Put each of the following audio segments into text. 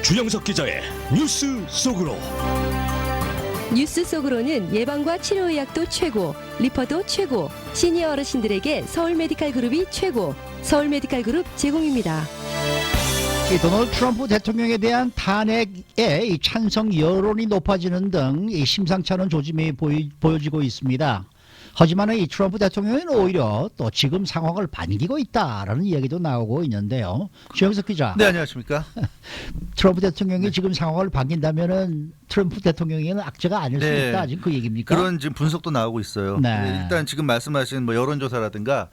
주영석 기자의 뉴스 속으로. 뉴스 속으로는 예방과 치료의학도 최고, 리퍼도 최고, 시니어 어르신들에게 서울메디칼그룹이 최고, 서울메디칼그룹 제공입니다. 이 도널드 트럼프 대통령에 대한 탄핵에 이 찬성 여론이 높아지는 등 이 심상치 않은 조짐이 보여지고 있습니다. 하지만 이 트럼프 대통령은 오히려 또 지금 상황을 반기고 있다라는 이야기도 나오고 있는데요. 주영석 기자. 네, 안녕하십니까. 트럼프 대통령이 지금 상황을 반긴다면은 트럼프 대통령에는 악재가 아닐 수 있다. 지금 그 얘기입니까? 그런 지금 분석도 나오고 있어요. 네. 일단 지금 말씀하신 뭐 여론조사라든가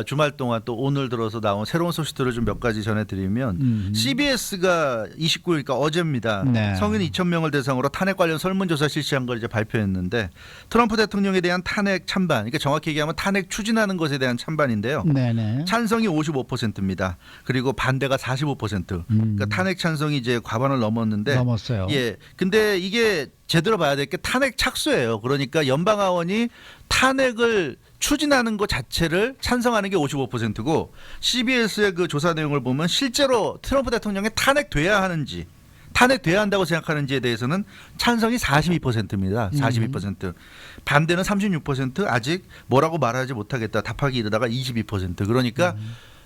주말 동안 또 오늘 들어서 나온 새로운 소식들을 좀 몇 가지 전해드리면 CBS가 29일, 그러니까 어제입니다. 네. 성인 2,000명을 대상으로 탄핵 관련 설문조사 실시한 걸 이제 발표했는데 트럼프 대통령에 대한 탄핵 찬반, 그러니까 정확히 얘기하면 탄핵 추진하는 것에 대한 찬반인데요. 네네. 찬성이 55%입니다. 그리고 반대가 45%. 그러니까 탄핵 찬성이 이제 과반을 넘었는데. 넘었어요. 예. 근데 이게 제대로 봐야 될 게 탄핵 착수예요. 그러니까 연방하원이 탄핵을 추진하는 것 자체를 찬성하는 게 55%고 CBS의 그 조사 내용을 보면 실제로 트럼프 대통령이 탄핵돼야 하는지, 탄핵돼야 한다고 생각하는지에 대해서는 찬성이 42%입니다. 42%. 반대는 36%, 아직 뭐라고 말하지 못하겠다. 답하기 이르다가 22%. 그러니까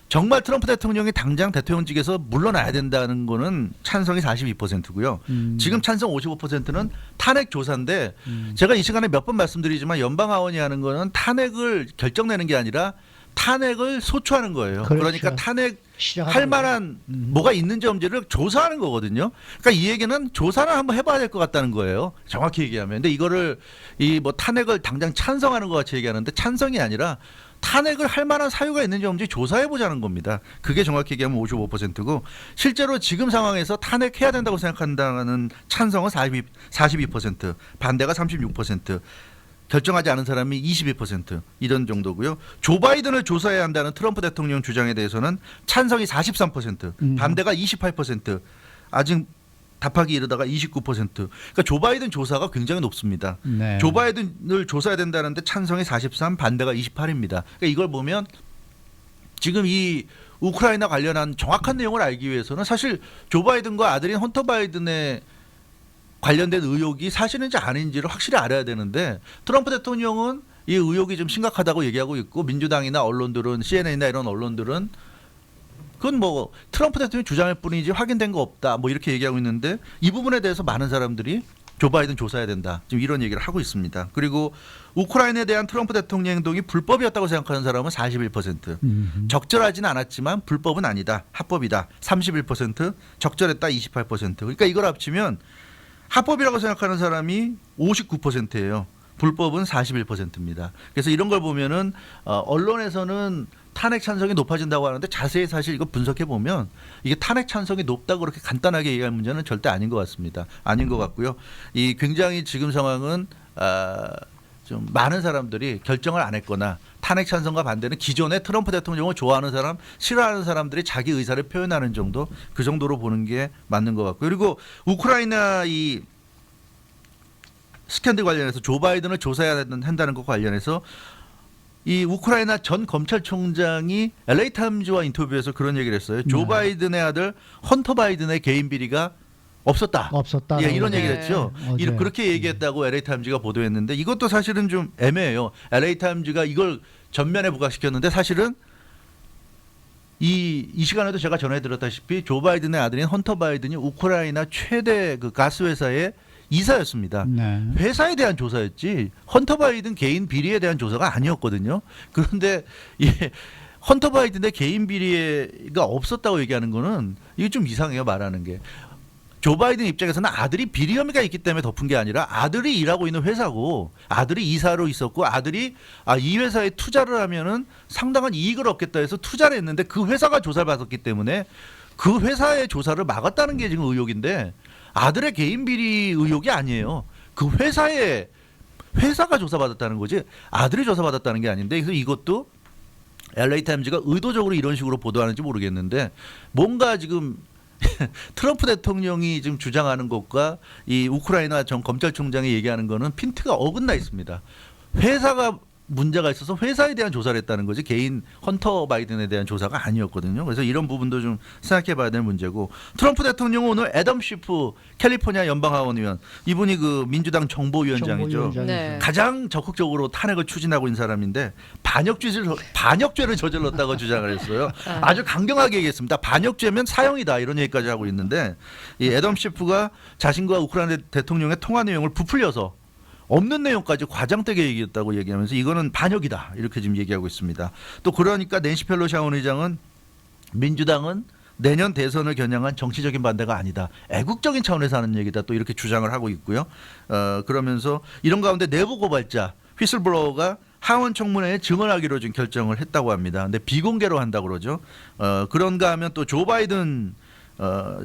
정말 트럼프 대통령이 당장 대통령직에서 물러나야 된다는 거는 찬성이 42%고요. 지금 찬성 55%는 탄핵 조사인데 제가 이 시간에 몇 번 말씀드리지만 연방하원이 하는 거는 탄핵을 결정내는 게 아니라 탄핵을 소추하는 거예요. 그렇죠. 그러니까 탄핵 시작하는 할 만한 뭐가 있는지 없는지를 조사하는 거거든요. 그러니까 이 얘기는 조사를 한번 해봐야 될 것 같다는 거예요. 정확히 얘기하면. 근데 이거를 이 뭐 탄핵을 당장 찬성하는 것 같이 얘기하는데 찬성이 아니라 탄핵을 할 만한 사유가 있는지 없는지 조사해 보자는 겁니다. 그게 정확히 얘기하면 55%고 실제로 지금 상황에서 탄핵해야 된다고 생각한다는 찬성은 42%, 반대가 36%. 결정하지 않은 사람이 22% 이런 정도고요. 조 바이든을 조사해야 한다는 트럼프 대통령 주장에 대해서는 찬성이 43%, 반대가 28%, 아직 답하기 이르다가 29%. 그러니까 조 바이든 조사가 굉장히 높습니다. 네. 조 바이든을 조사해야 된다는데 찬성이 43, 반대가 28입니다. 그러니까 이걸 보면 지금 이 우크라이나 관련한 정확한 내용을 알기 위해서는 사실 조 바이든과 아들인 헌터 바이든의 관련된 의혹이 사실인지 아닌지를 확실히 알아야 되는데 트럼프 대통령은 이 의혹이 좀 심각하다고 얘기하고 있고 민주당이나 언론들은 CNN이나 이런 언론들은 그건 뭐 트럼프 대통령이 주장할 뿐이지 확인된 거 없다 뭐 이렇게 얘기하고 있는데 이 부분에 대해서 많은 사람들이 조 바이든 조사해야 된다 지금 이런 얘기를 하고 있습니다. 그리고 우크라이나에 대한 트럼프 대통령 행동이 불법이었다고 생각하는 사람은 41%, 적절하지는 않았지만 불법은 아니다, 합법이다 31%, 적절했다 28%. 그러니까 이걸 합치면 합법이라고 생각하는 사람이 59%예요. 불법은 41%입니다. 그래서 이런 걸 보면은 언론에서는 탄핵 찬성이 높아진다고 하는데 자세히 사실 이거 분석해 보면 이게 탄핵 찬성이 높다고 그렇게 간단하게 얘기할 문제는 절대 아닌 것 같습니다. 아닌 것 같고요. 이 굉장히 지금 상황은 좀 많은 사람들이 결정을 안 했거나 탄핵 찬성과 반대는 기존의 트럼프 대통령을 좋아하는 사람, 싫어하는 사람들이 자기 의사를 표현하는 정도, 그 정도로 보는 게 맞는 것 같고요. 그리고 우크라이나 이 스캔들 관련해서 조 바이든을 조사해야 한다는 것 관련해서 이 우크라이나 전 검찰총장이 LA 타임즈와 인터뷰에서 그런 얘기를 했어요. 조 바이든의 아들 헌터 바이든의 개인 비리가 없었다. 예, 이런 얘기를 했죠. 그렇게 얘기했다고 LA 타임즈가 보도했는데 이것도 사실은 좀 애매해요. LA 타임즈가 이걸 전면에 부각시켰는데 사실은 이 시간에도 제가 전해드렸다시피 조 바이든의 아들인 헌터 바이든이 우크라이나 최대 그 가스 회사의 이사였습니다. 네. 회사에 대한 조사였지 헌터 바이든 개인 비리에 대한 조사가 아니었거든요. 그런데 헌터 바이든의 개인 비리가 없었다고 얘기하는 거는 이게 좀 이상해요. 말하는 게. 조 바이든 입장에서는 아들이 비리 혐의가 있기 때문에 덮은 게 아니라 아들이 일하고 있는 회사고 아들이 이사로 있었고 아들이 이 회사에 투자를 하면은 상당한 이익을 얻겠다 해서 투자를 했는데 그 회사가 조사를 받았기 때문에 그 회사의 조사를 막았다는 게 지금 의혹인데 아들의 개인 비리 의혹이 아니에요. 그 회사가 조사받았다는 거지 아들이 조사받았다는 게 아닌데 그래서 이것도 LA 타임즈가 의도적으로 이런 식으로 보도하는지 모르겠는데 뭔가 지금 트럼프 대통령이 지금 주장하는 것과 이 우크라이나 전 검찰총장이 얘기하는 거는 핀트가 어긋나 있습니다. 회사가 문제가 있어서 회사에 대한 조사를 했다는 거지 개인 헌터 바이든에 대한 조사가 아니었거든요. 그래서 이런 부분도 좀 생각해봐야 될 문제고 트럼프 대통령은 오늘 애덤 쉬프 캘리포니아 연방하원 의원 이분이 그 민주당 정보위원장이죠. 네. 가장 적극적으로 탄핵을 추진하고 있는 사람인데 반역죄를 저질렀다고 주장을 했어요. 아주 강경하게 얘기했습니다. 반역죄면 사형이다 이런 얘기까지 하고 있는데 이 애덤 쉬프가 자신과 우크라이나 대통령의 통화 내용을 부풀려서 없는 내용까지 과장되게 얘기했다고 얘기하면서 이거는 반역이다 이렇게 지금 얘기하고 있습니다. 또 그러니까 낸시 펠로시 하원 의장은 민주당은 내년 대선을 겨냥한 정치적인 반대가 아니다. 애국적인 차원에서 하는 얘기다. 또 이렇게 주장을 하고 있고요. 그러면서 이런 가운데 내부 고발자 휘슬블로어가 하원 청문회에 증언하기로 지금 결정을 했다고 합니다. 근데 비공개로 한다고 그러죠. 그런가 하면 또 조 바이든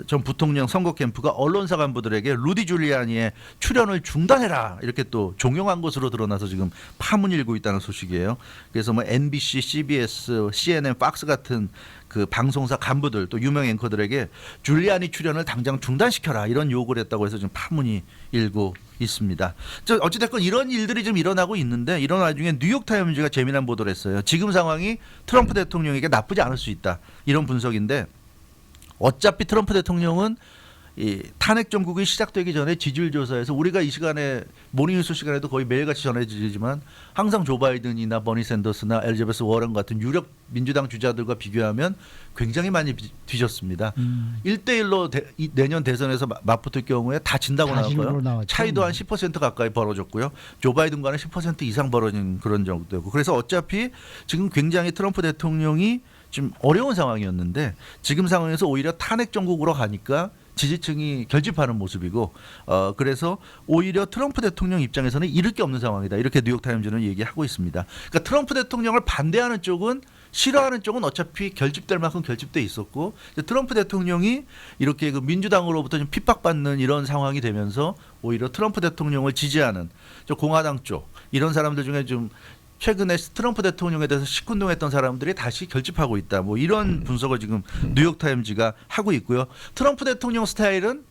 전 부통령 선거 캠프가 언론사 간부들에게 루디 줄리아니의 출연을 중단해라 이렇게 또 종용한 것으로 드러나서 지금 파문이 일고 있다는 소식이에요. 그래서 뭐 NBC, CBS, CNN, 팍스 같은 그 방송사 간부들 또 유명 앵커들에게 줄리아니 출연을 당장 중단시켜라 이런 요구를 했다고 해서 지금 파문이 일고 있습니다. 어찌됐건 이런 일들이 좀 일어나고 있는데 이런 와중에 뉴욕타임즈가 재미난 보도를 했어요. 지금 상황이 트럼프 대통령에게 나쁘지 않을 수 있다 이런 분석인데 어차피 트럼프 대통령은 이 탄핵 정국이 시작되기 전에 지지율 조사에서 우리가 이 시간에 모닝뉴스 시간에도 거의 매일같이 전해드리지만 항상 조 바이든이나 버니 샌더스나 엘리자베스 워런 같은 유력 민주당 주자들과 비교하면 굉장히 많이 뒤졌습니다. 1대1로 내년 대선에서 맞붙을 경우에 다 진다고 나왔고요. 차이도 한 10% 가까이 벌어졌고요. 조 바이든과는 10% 이상 벌어진 그런 정도고 그래서 어차피 지금 굉장히 트럼프 대통령이 좀 어려운 상황이었는데 지금 상황에서 오히려 탄핵 정국으로 가니까 지지층이 결집하는 모습이고 그래서 오히려 트럼프 대통령 입장에서는 잃을 게 없는 상황이다. 이렇게 뉴욕타임즈는 얘기하고 있습니다. 그러니까 트럼프 대통령을 반대하는 쪽은 싫어하는 쪽은 어차피 결집될 만큼 결집돼 있었고 트럼프 대통령이 이렇게 그 민주당으로부터 좀 핍박받는 이런 상황이 되면서 오히려 트럼프 대통령을 지지하는 저 공화당 쪽 이런 사람들 중에 좀 최근에 트럼프 대통령에 대해서 시큰둥했던 사람들이 다시 결집하고 있다. 뭐 이런 분석을 지금 뉴욕타임즈가 하고 있고요. 트럼프 대통령 스타일은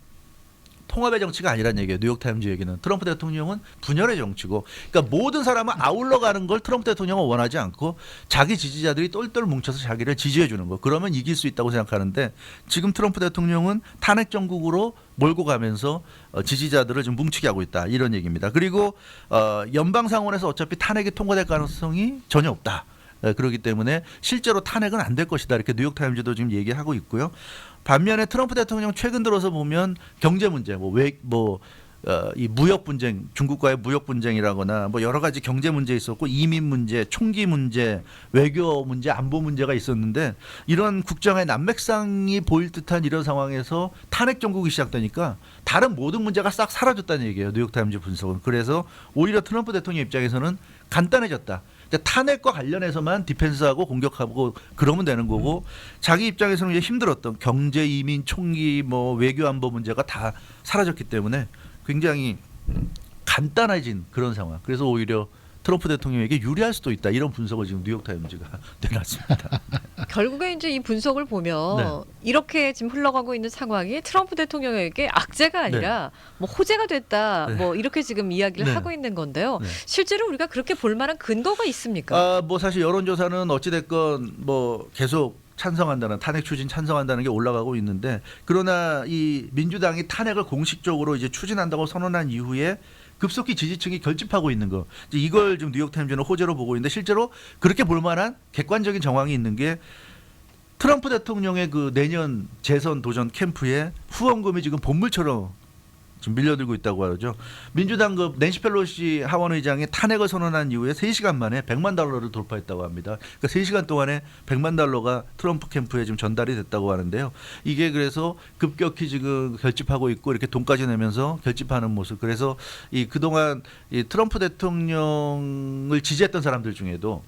통합의 정치가 아니란 얘기예요. 뉴욕타임즈 얘기는. 트럼프 대통령은 분열의 정치고 그러니까 모든 사람은 아울러 가는 걸 트럼프 대통령은 원하지 않고 자기 지지자들이 똘똘 뭉쳐서 자기를 지지해 주는 거. 그러면 이길 수 있다고 생각하는데 지금 트럼프 대통령은 탄핵 정국으로 몰고 가면서 지지자들을 좀 뭉치게 하고 있다. 이런 얘기입니다. 그리고 연방 상원에서 어차피 탄핵이 통과될 가능성이 전혀 없다. 그렇기 때문에 실제로 탄핵은 안 될 것이다. 이렇게 뉴욕타임즈도 지금 얘기하고 있고요. 반면에 트럼프 대통령 최근 들어서 보면 경제 문제, 이 무역 분쟁, 중국과의 무역 분쟁이라거나 뭐 여러 가지 경제 문제 있었고 이민 문제, 총기 문제, 외교 문제, 안보 문제가 있었는데 이런 국정의 난맥상이 보일 듯한 이런 상황에서 탄핵 정국이 시작되니까 다른 모든 문제가 싹 사라졌다는 얘기예요. 뉴욕타임즈 분석은. 그래서 오히려 트럼프 대통령 입장에서는 간단해졌다. 탄핵과 관련해서만 디펜스하고 공격하고 그러면 되는 거고 자기 입장에서는 이제 힘들었던 경제, 이민, 총기, 뭐 외교 안보 문제가 다 사라졌기 때문에 굉장히 간단해진 그런 상황. 그래서 오히려 트럼프 대통령에게 유리할 수도 있다. 이런 분석을 지금 뉴욕타임즈가 내놨습니다. 결국에 이제 이 분석을 보면 네. 이렇게 지금 흘러가고 있는 상황이 트럼프 대통령에게 악재가 아니라 뭐 호재가 됐다. 네. 뭐 이렇게 지금 이야기를 네. 하고 있는 건데요. 네. 실제로 우리가 그렇게 볼 만한 근거가 있습니까? 뭐 사실 여론조사는 어찌됐건 뭐 계속 찬성한다는 탄핵 추진 찬성한다는 게 올라가고 있는데 그러나 이 민주당이 탄핵을 공식적으로 이제 추진한다고 선언한 이후에 급속히 지지층이 결집하고 있는 거 이제 이걸 좀 뉴욕타임즈는 호재로 보고 있는데 실제로 그렇게 볼 만한 객관적인 정황이 있는 게 트럼프 대통령의 그 내년 재선 도전 캠프에 후원금이 지금 본물처럼 지금 밀려들고 있다고 하죠. 민주당 그 낸시 펠로시 하원 의장이 탄핵을 선언한 이후에 3시간 만에 $100만 돌파했다고 합니다. 그러니까 3시간 동안에 $100만 트럼프 캠프에 지금 전달이 됐다고 하는데요. 이게 그래서 급격히 지금 결집하고 있고 이렇게 돈까지 내면서 결집하는 모습. 그래서 이 그동안 이 트럼프 대통령을 지지했던 사람들 중에도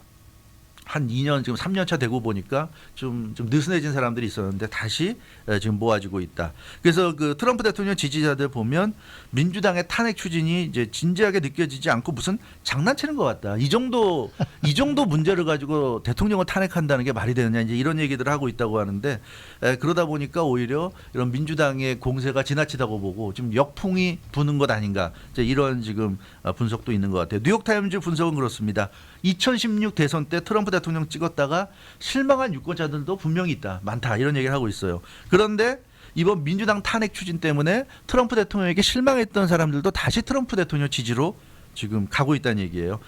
한 2년 지금 3년 차 되고 보니까 좀 느슨해진 사람들이 있었는데 다시 지금 모아지고 있다. 그래서 그 트럼프 대통령 지지자들 보면 민주당의 탄핵 추진이 이제 진지하게 느껴지지 않고 무슨 장난치는 것 같다. 이 정도 문제를 가지고 대통령을 탄핵한다는 게 말이 되느냐 이제 이런 얘기들을 하고 있다고 하는데 그러다 보니까 오히려 이런 민주당의 공세가 지나치다고 보고 지금 역풍이 부는 것 아닌가 이제 이런 지금 분석도 있는 것 같아요. 뉴욕타임즈 분석은 그렇습니다. 2016 대선 때 트럼프 대통령 찍었다가 실망한 유권자들도 분명히 있다. 많다. 이런 얘기를 하고 있어요. 그런데 이번 민주당 탄핵 추진 때문에 트럼프 대통령에게 실망했던 사람들도 다시 트럼프 대통령 지지로 지금 가고 있다는 얘기예요.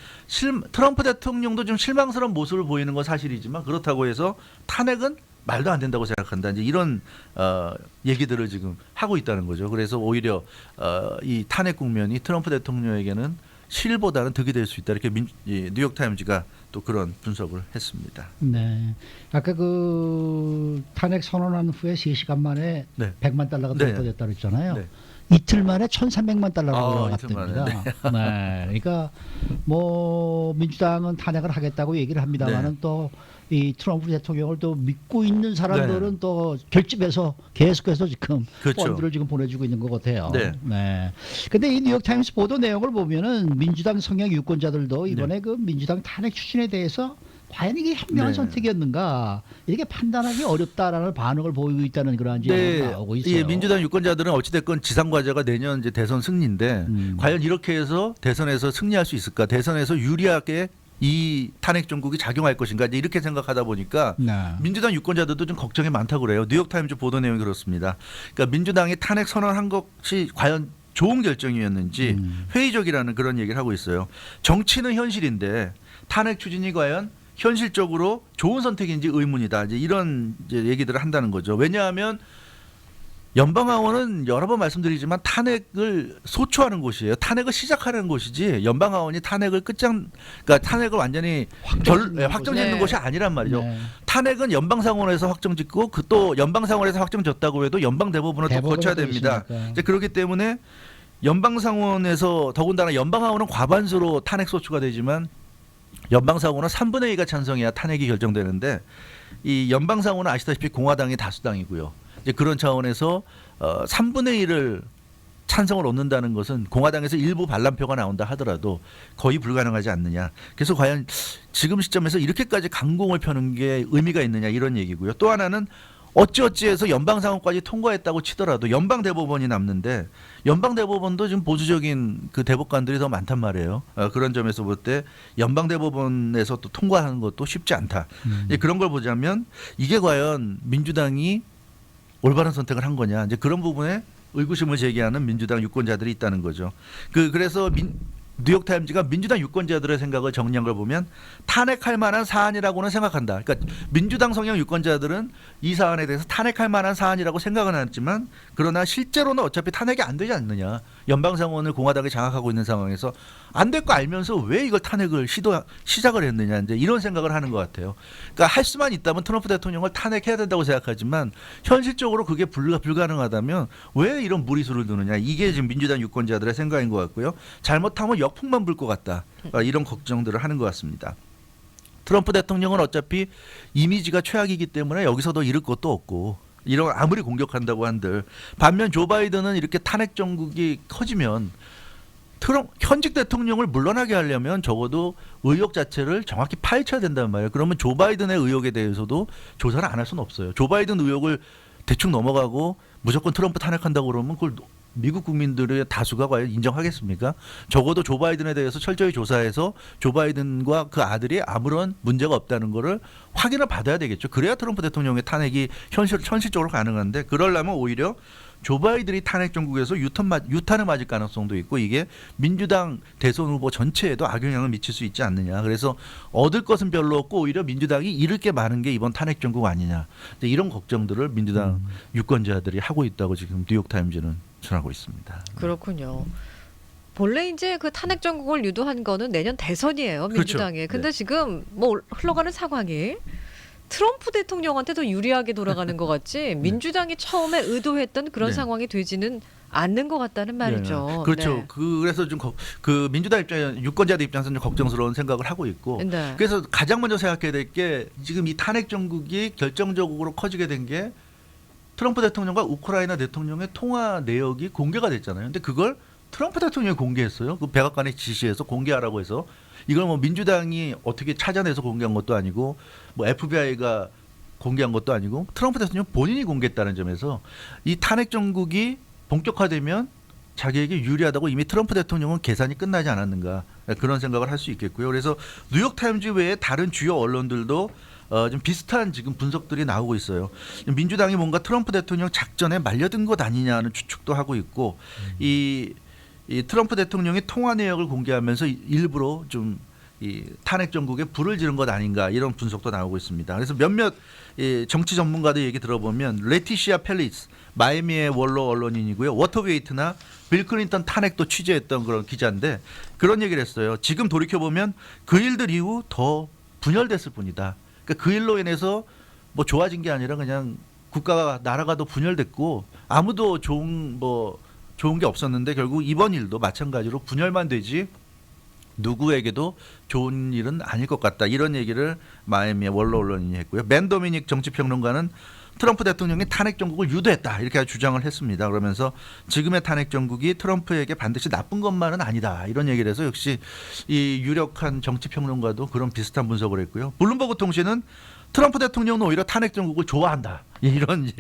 트럼프 대통령도 좀 실망스러운 모습을 보이는 건 사실이지만 그렇다고 해서 탄핵은 말도 안 된다고 생각한다. 이제 이런 얘기들을 지금 하고 있다는 거죠. 그래서 오히려 이 탄핵 국면이 트럼프 대통령에게는 실보다는 득이 될 수 있다. 이렇게 뉴욕타임즈가 또 그런 분석을 했습니다. 네. 아까 그 탄핵 선언한 후에 3시간 만에 네. 100만 달러가 네. 돌파됐다고 했잖아요. 네. 이틀 만에 1,300만 달러가 이틀 만에, 올라갔답니다. 네. 그러니까 뭐 민주당은 탄핵을 하겠다고 얘기를 합니다만은 네. 또 이 트럼프 대통령을 또 믿고 있는 사람들은 네. 또 결집해서 계속해서 지금 그렇죠. 펀드를 지금 보내주고 있는 것 같아요. 네. 네. 근데 이 뉴욕타임스 보도 내용을 보면은 민주당 성향 유권자들도 이번에 네. 그 민주당 탄핵 추진에 대해서 과연 이게 현명한 네. 선택이었는가 이렇게 판단하기 어렵다라는 반응을 보이고 있다는 그런 얘기가 나오고 있어요. 예, 민주당 유권자들은 어찌됐건 지상과제가 내년 이제 대선 승리인데 과연 이렇게 해서 대선에서 승리할 수 있을까? 대선에서 유리하게 이 탄핵 정국이 작용할 것인가? 이제 이렇게 생각하다 보니까 네. 민주당 유권자들도 좀 걱정이 많다고 그래요. 뉴욕타임즈 보도 내용이 그렇습니다. 그러니까 민주당이 탄핵 선언한 것이 과연 좋은 결정이었는지 회의적이라는 그런 얘기를 하고 있어요. 정치는 현실인데 탄핵 추진이 과연 현실적으로 좋은 선택인지 의문이다. 이제 이런 이제 얘기들을 한다는 거죠. 왜냐하면 연방하원은 여러 번 말씀드리지만 탄핵을 소추하는 곳이에요. 탄핵을 시작하는 곳이지 연방하원이 탄핵을 그러니까 탄핵을 완전히 확정짓는 네. 곳이 아니란 말이죠. 네. 탄핵은 연방상원에서 확정짓고 그 또 연방상원에서 확정졌다고 해도 연방대법원을 또 대법원이 거쳐야 또 됩니다. 있으니까. 이제 그렇기 때문에 연방상원에서 더군다나 연방하원은 과반수로 탄핵 소추가 되지만 연방상원은 3분의 2가 찬성해야 탄핵이 결정되는데 이 연방상원은 아시다시피 공화당이 다수당이고요. 이제 그런 차원에서 3분의 1을 찬성을 얻는다는 것은 공화당에서 일부 반란표가 나온다 하더라도 거의 불가능하지 않느냐. 그래서 과연 지금 시점에서 이렇게까지 강공을 펴는 게 의미가 있느냐 이런 얘기고요. 또 하나는 어찌어찌해서 연방상원까지 통과했다고 치더라도 연방대법원이 남는데 연방대법원도 지금 보수적인 그 대법관들이 더 많단 말이에요. 그런 점에서 볼 때 연방대법원에서 또 통과하는 것도 쉽지 않다. 이제 그런 걸 보자면 이게 과연 민주당이 올바른 선택을 한 거냐. 이제 그런 부분에 의구심을 제기하는 민주당 유권자들이 있다는 거죠. 그래서 뉴욕타임즈가 민주당 유권자들의 생각을 정리한 걸 보면 탄핵할 만한 사안이라고는 생각한다. 그러니까 민주당 성향 유권자들은 이 사안에 대해서 탄핵할 만한 사안이라고 생각은 하지만 그러나 실제로는 어차피 탄핵이 안 되지 않느냐. 연방상원을 공화당이 장악하고 있는 상황에서 안 될 거 알면서 왜 이걸 탄핵을 시작을 했느냐. 이제 이런 생각을 하는 것 같아요. 그러니까 할 수만 있다면 트럼프 대통령을 탄핵해야 된다고 생각하지만 현실적으로 그게 불가능하다면 왜 이런 무리수를 두느냐. 이게 지금 민주당 유권자들의 생각인 것 같고요. 잘못하면 역풍만 불 것 같다. 이런 걱정들을 하는 것 같습니다. 트럼프 대통령은 어차피 이미지가 최악이기 때문에 여기서도 잃을 것도 없고 이런 아무리 공격한다고 한들 반면 조 바이든은 이렇게 탄핵 정국이 커지면 현직 대통령을 물러나게 하려면 적어도 의혹 자체를 정확히 파헤쳐야 된단 말이에요. 그러면 조 바이든의 의혹에 대해서도 조사를 안 할 수는 없어요. 조 바이든 의혹을 대충 넘어가고 무조건 트럼프 탄핵한다고 그러면 그걸 미국 국민들의 다수가 과연 인정하겠습니까? 적어도 조 바이든에 대해서 철저히 조사해서 조 바이든과 그 아들이 아무런 문제가 없다는 거를 확인을 받아야 되겠죠. 그래야 트럼프 대통령의 탄핵이 현실적으로 가능한데 그러려면 오히려 조 바이든이 탄핵 정국에서 유탄을 맞을 가능성도 있고 이게 민주당 대선 후보 전체에도 악영향을 미칠 수 있지 않느냐. 그래서 얻을 것은 별로 없고 오히려 민주당이 잃을 게 많은 게 이번 탄핵 정국 아니냐. 이런 걱정들을 민주당 유권자들이 하고 있다고 지금 뉴욕타임즈는 전하고 있습니다. 그렇군요. 본래 이제 그 탄핵 정국을 유도한 거는 내년 대선이에요, 민주당에. 그렇죠. 근데 네. 지금 뭐 흘러가는 상황이 트럼프 대통령한테 더 유리하게 돌아가는 것 같지 민주당이 처음에 의도했던 그런 네. 상황이 되지는 않는 것 같다는 말이죠. 네. 그렇죠. 네. 그래서 좀 그 민주당 유권자들 입장에서는 좀 걱정스러운 생각을 하고 있고 네. 그래서 가장 먼저 생각해야 될 게 지금 이 탄핵 정국이 결정적으로 커지게 된 게 트럼프 대통령과 우크라이나 대통령의 통화 내역이 공개가 됐잖아요. 근데 그걸 트럼프 대통령이 공개했어요. 그 백악관의 지시에서 공개하라고 해서 이걸 뭐 민주당이 어떻게 찾아내서 공개한 것도 아니고 뭐 FBI가 공개한 것도 아니고 트럼프 대통령 본인이 공개했다는 점에서 이 탄핵 정국이 본격화되면 자기에게 유리하다고 이미 트럼프 대통령은 계산이 끝나지 않았는가. 그런 생각을 할 수 있겠고요. 그래서 뉴욕타임즈 외에 다른 주요 언론들도 좀 비슷한 지금 분석들이 나오고 있어요. 민주당이 뭔가 트럼프 대통령 작전에 말려든 것 아니냐는 추측도 하고 있고 이 트럼프 대통령이 통화 내역을 공개하면서 일부러 좀 이 탄핵 정국에 불을 지른 것 아닌가 이런 분석도 나오고 있습니다. 그래서 몇몇 정치 전문가들 얘기 들어보면 레티시아 펠리스 마이애미의 원로 언론인이고요. 워터게이트나 빌 클린턴 탄핵도 취재했던 그런 기자인데 그런 얘기를 했어요. 지금 돌이켜 보면 그 일들 이후 더 분열됐을 뿐이다. 그러니까 그 일로 인해서 뭐 좋아진 게 아니라 그냥 국가가 나라가 더 분열됐고 아무도 좋은 게 없었는데 결국 이번 일도 마찬가지로 분열만 되지 누구에게도 좋은 일은 아닐 것 같다. 이런 얘기를 마이애미의 원로 언론인이 했고요. 맨 도미닉 정치평론가는 트럼프 대통령이 탄핵 정국을 유도했다. 이렇게 주장을 했습니다. 그러면서 지금의 탄핵 정국이 트럼프에게 반드시 나쁜 것만은 아니다. 이런 얘기를 해서 역시 이 유력한 정치평론가도 그런 비슷한 분석을 했고요. 블룸버그 통신은 트럼프 대통령은 오히려 탄핵 정국을 좋아한다. 이런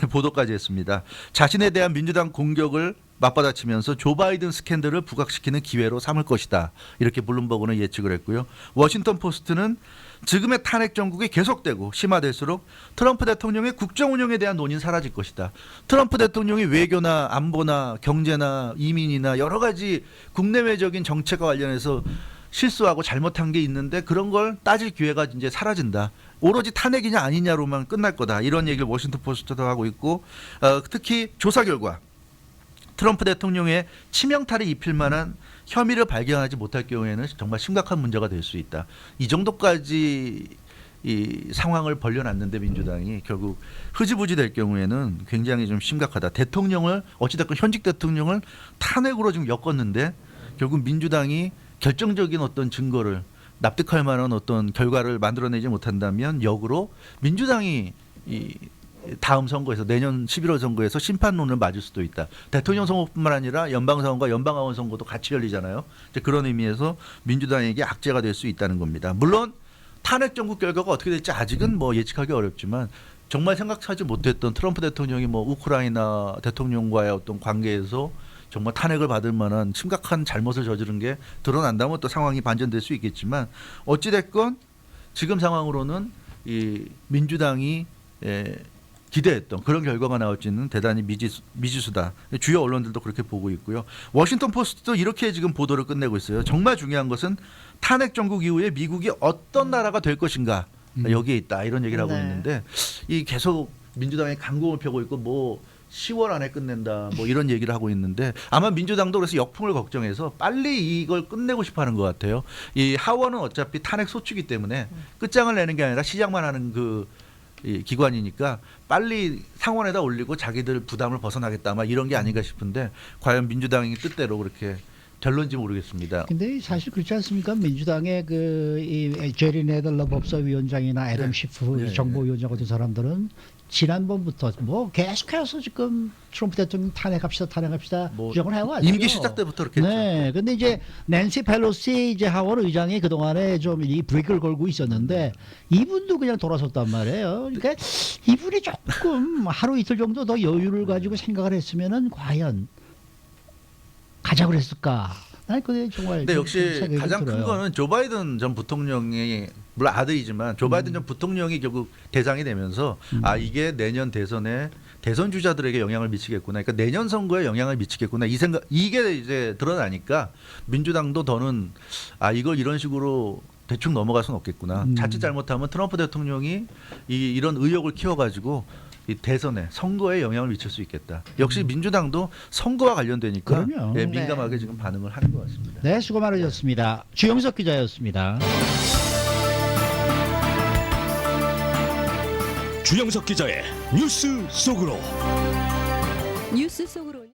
보도까지 했습니다. 자신에 대한 민주당 공격을 맞받아치면서 조 바이든 스캔들을 부각시키는 기회로 삼을 것이다. 이렇게 블룸버그는 예측을 했고요. 워싱턴 포스트는 지금의 탄핵 정국이 계속되고 심화될수록 트럼프 대통령의 국정 운영에 대한 논의는 사라질 것이다. 트럼프 대통령이 외교나 안보나 경제나 이민이나 여러 가지 국내외적인 정책과 관련해서 실수하고 잘못한 게 있는데 그런 걸 따질 기회가 이제 사라진다. 오로지 탄핵이냐 아니냐로만 끝날 거다. 이런 얘기를 워싱턴 포스트도 하고 있고 특히 조사 결과 트럼프 대통령의 치명타를 입힐 만한 혐의를 발견하지 못할 경우에는 정말 심각한 문제가 될 수 있다. 이 정도까지 이 상황을 벌려놨는데 민주당이 결국 흐지부지 될 경우에는 굉장히 좀 심각하다. 대통령을 어찌됐건 현직 대통령을 탄핵으로 지금 엮었는데 결국 민주당이 결정적인 어떤 증거를 납득할 만한 어떤 결과를 만들어내지 못한다면 역으로 민주당이 이 다음 선거에서 내년 11월 선거에서 심판론을 맞을 수도 있다. 대통령 선거뿐만 아니라 연방선거와 연방하원 선거도 같이 열리잖아요. 이제 그런 의미에서 민주당에게 악재가 될 수 있다는 겁니다. 물론 탄핵 정국 결과가 어떻게 될지 아직은 뭐 예측하기 어렵지만 정말 생각하지 못했던 트럼프 대통령이 뭐 우크라이나 대통령과의 어떤 관계에서 정말 탄핵을 받을 만한 심각한 잘못을 저지른 게 드러난다면 또 상황이 반전될 수 있겠지만 어찌됐건 지금 상황으로는 이 민주당이 기대했던 그런 결과가 나올지는 대단히 미지수다. 주요 언론들도 그렇게 보고 있고요. 워싱턴 포스트도 이렇게 지금 보도를 끝내고 있어요. 정말 중요한 것은 탄핵 정국 이후에 미국이 어떤 나라가 될 것인가 여기에 있다. 이런 얘기를 하고 있는데 이 계속 민주당이 강공을 펴고 있고 뭐 10월 안에 끝낸다 뭐 이런 얘기를 하고 있는데 아마 민주당도 그래서 역풍을 걱정해서 빨리 이걸 끝내고 싶어하는 것 같아요. 이 하원은 어차피 탄핵 소추기 때문에 끝장을 내는 게 아니라 시작만 하는 그 이 기관이니까 빨리 상원에다 올리고 자기들 부담을 벗어나겠다 아마 이런 게 아닌가 싶은데 과연 민주당이 뜻대로 그렇게 될런지 모르겠습니다. 근데 사실 그렇지 않습니까? 민주당의 이 제리 네덜러 법사위원장이나 애덤 시프 정보위원장 같은 사람들은 지난번부터 뭐 계속해서 지금 트럼프 대통령 탄핵합시다 뭐 주장을 해왔죠. 임기 시작 때부터 그렇게 했죠. 네, 근데 이제 낸시 펠로시 이제 하원 의장이 그 동안에 좀 이 브레이크를 걸고 있었는데 이분도 그냥 돌아섰단 말이에요. 그러니까 이분이 조금 하루 이틀 정도 더 여유를 가지고 생각을 했으면은 과연 가자고 그랬을까? 난 그게 정말. 근데 역시 생각이 가장 큰 들어요. 거는 조 바이든 전 부통령이 물론 아들이지만 조 바이든 전 부통령이 결국 대상이 되면서 아 이게 내년 대선에 대선 주자들에게 영향을 미치겠구나. 그러니까 내년 선거에 영향을 미치겠구나. 이 생각 이게 이제 드러나니까 민주당도 더는 아 이걸 이런 식으로 대충 넘어갈 수는 없겠구나. 자칫 잘못하면 트럼프 대통령이 이런 의혹을 키워가지고 이 대선에 선거에 영향을 미칠 수 있겠다. 역시 민주당도 선거와 관련되니까 그럼요. 민감하게 지금 반응을 하는 것 같습니다. 네, 수고 많으셨습니다. 주영석 기자였습니다. 주영석 기자의 뉴스 속으로. 뉴스 속으로.